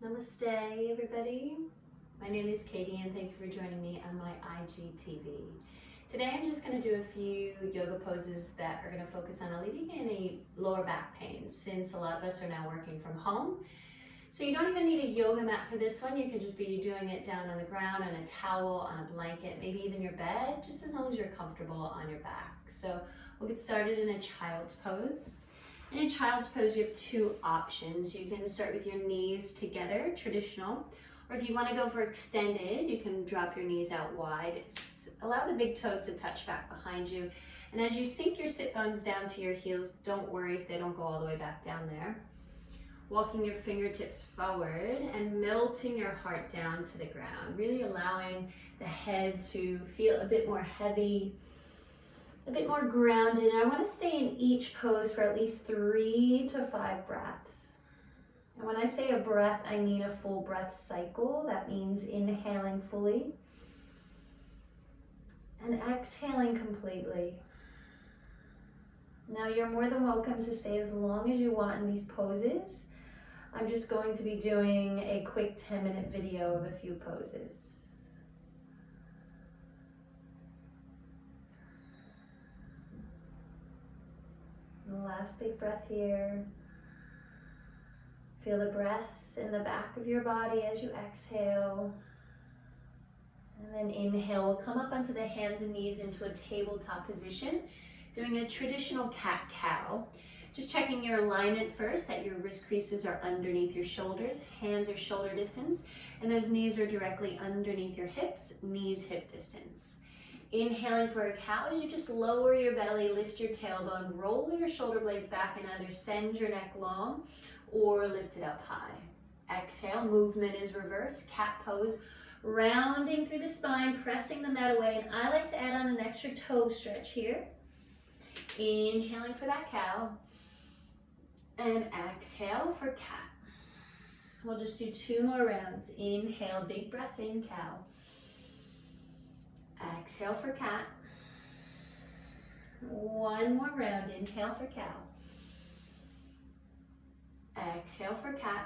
Namaste, everybody. My name is Katie, and thank you for joining me on my IGTV. Today, I'm just going to do a few yoga poses that are going to focus on alleviating any lower back pain, since a lot of us are now working from home. So you don't even need a yoga mat for this one. You could just be doing it down on the ground, on a towel, on a blanket, maybe even your bed, just as long as you're comfortable on your back. So we'll get started in a child's pose. In a child's pose, you have two options. You can start with your knees together, traditional, or if you want to go for extended, you can drop your knees out wide. Allow the big toes to touch back behind you. And as you sink your sit bones down to your heels, don't worry if they don't go all the way back down there. Walking your fingertips forward and melting your heart down to the ground, really allowing the head to feel a bit more heavy, a bit more grounded. And I want to stay in each pose for at least 3 to 5 breaths. And when I say a breath, I mean a full breath cycle. That means inhaling fully and exhaling completely. Now you're more than welcome to stay as long as you want in these poses. I'm just going to be doing a quick 10-minute video of a few poses. Last big breath here. Feel the breath in the back of your body as you exhale. And then inhale. We'll come up onto the hands and knees into a tabletop position, doing a traditional cat-cow. Just checking your alignment first, that your wrist creases are underneath your shoulders, hands are shoulder distance, and those knees are directly underneath your hips, knees hip distance. Inhaling for a cow as you just lower your belly, lift your tailbone, roll your shoulder blades back, and either send your neck long or lift it up high. Exhale, movement is reverse, cat pose, rounding through the spine, pressing the mat away, and I like to add on an extra toe stretch here. Inhaling for that cow, and exhale for cat. We'll just do 2 more rounds. Inhale, big breath in, cow. Exhale for cat. 1 more round. Inhale for cow. Exhale for cat.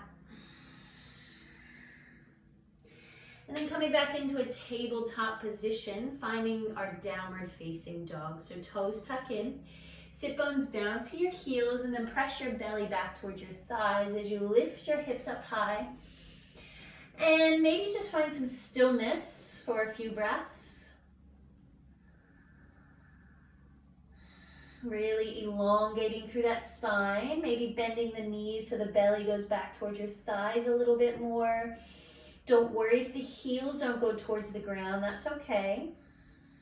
And then coming back into a tabletop position, finding our downward facing dog. So toes tuck in, sit bones down to your heels, and then press your belly back towards your thighs as you lift your hips up high. And maybe just find some stillness for a few breaths. Really elongating through that spine, maybe bending the knees so the belly goes back towards your thighs a little bit more. Don't worry if the heels don't go towards the ground, that's okay.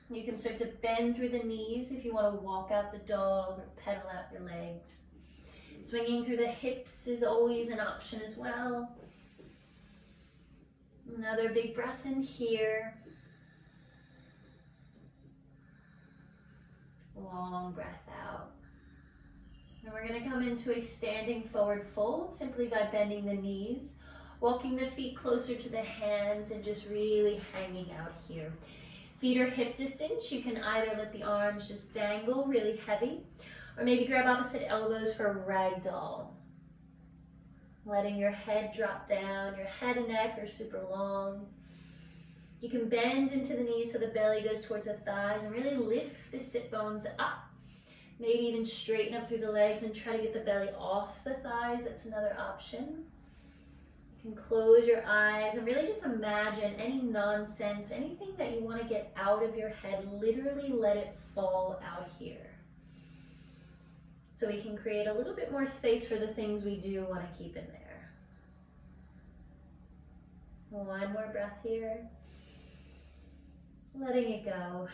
You can start to bend through the knees if you want to walk out the dog or pedal out your legs. Swinging through the hips is always an option as well. Another big breath in here. Long breath out. And we're going to come into a standing forward fold simply by bending the knees, walking the feet closer to the hands, and just really hanging out here. Feet are hip distance. You can either let the arms just dangle really heavy, or maybe grab opposite elbows for a ragdoll. Letting your head drop down. Your head and neck are super long. You can bend into the knees so the belly goes towards the thighs and really lift the sit bones up. Maybe even straighten up through the legs and try to get the belly off the thighs. That's another option. You can close your eyes and really just imagine any nonsense, anything that you want to get out of your head, literally let it fall out here. So we can create a little bit more space for the things we do want to keep in there. 1 more breath here. Letting it go.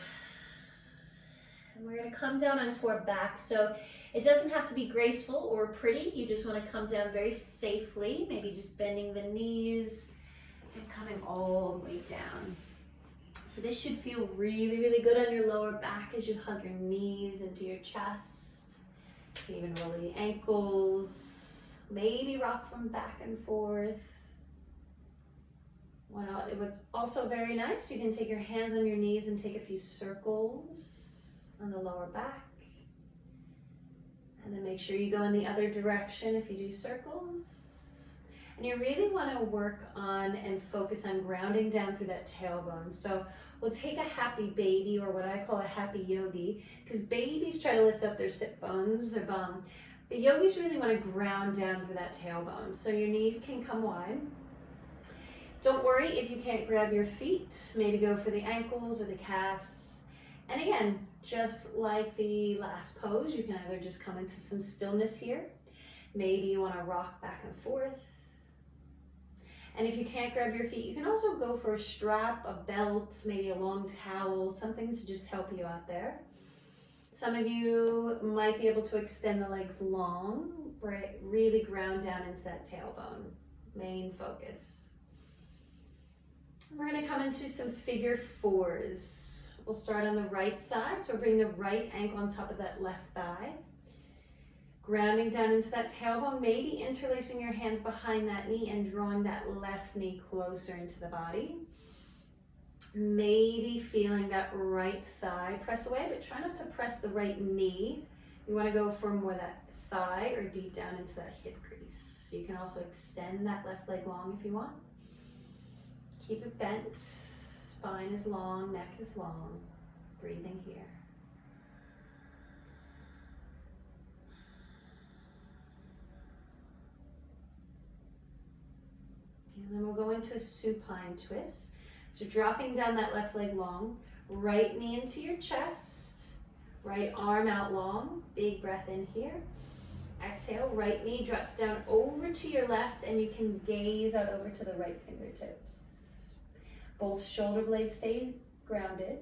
And we're going to come down onto our back. So it doesn't have to be graceful or pretty. You just want to come down very safely. Maybe just bending the knees and coming all the way down. So this should feel really, really good on your lower back as you hug your knees into your chest. You can even roll the ankles. Maybe rock from back and forth. What's also very nice, you can take your hands on your knees and take a few circles on the lower back. And then make sure you go in the other direction if you do circles. And you really want to work on and focus on grounding down through that tailbone. So we'll take a happy baby, or what I call a happy yogi, because babies try to lift up their sit bones, their bum. But yogis really want to ground down through that tailbone. So your knees can come wide. Don't worry if you can't grab your feet. Maybe go for the ankles or the calves. And again, just like the last pose, you can either just come into some stillness here. Maybe you want to rock back and forth. And if you can't grab your feet, you can also go for a strap, a belt, maybe a long towel, something to just help you out there. Some of you might be able to extend the legs long, right? Really ground down into that tailbone, main focus. We're going to come into some figure fours. We'll start on the right side, so bring the right ankle on top of that left thigh. Grounding down into that tailbone, maybe interlacing your hands behind that knee and drawing that left knee closer into the body. Maybe feeling that right thigh press away, but try not to press the right knee. You want to go for more that thigh or deep down into that hip crease. You can also extend that left leg long if you want. Keep it bent, spine is long, neck is long. Breathing here. And then we'll go into a supine twist. So dropping down that left leg long, right knee into your chest, right arm out long, big breath in here. Exhale, right knee drops down over to your left, and you can gaze out over to the right fingertips. Both shoulder blades stay grounded.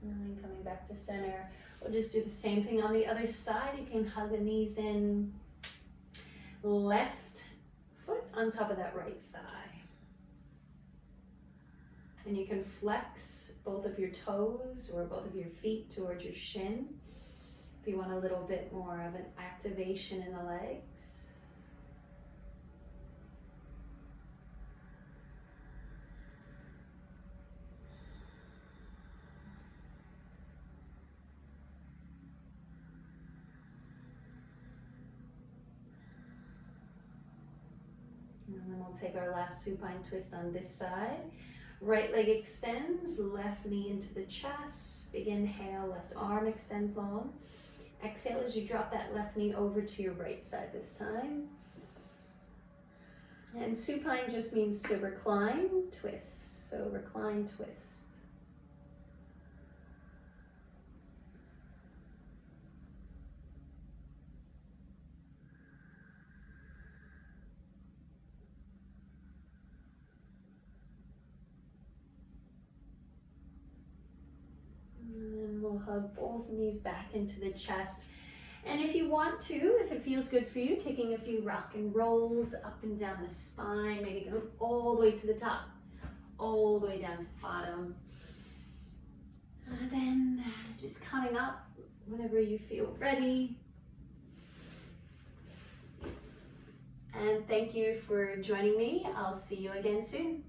And then coming back to center, we'll just do the same thing on the other side. You can hug the knees in, left foot on top of that right thigh. And you can flex both of your toes or both of your feet towards your shin if you want a little bit more of an activation in the legs. And then we'll take our last supine twist on this side. Right leg extends, left knee into the chest. Big inhale, left arm extends long. Exhale as you drop that left knee over to your right side this time. And supine just means to recline, twist. So recline, twist. We'll hug both knees back into the chest. And if you want to, if it feels good for you, taking a few rock and rolls up and down the spine, maybe go all the way to the top, all the way down to the bottom. And then just coming up whenever you feel ready. And thank you for joining me. I'll see you again soon.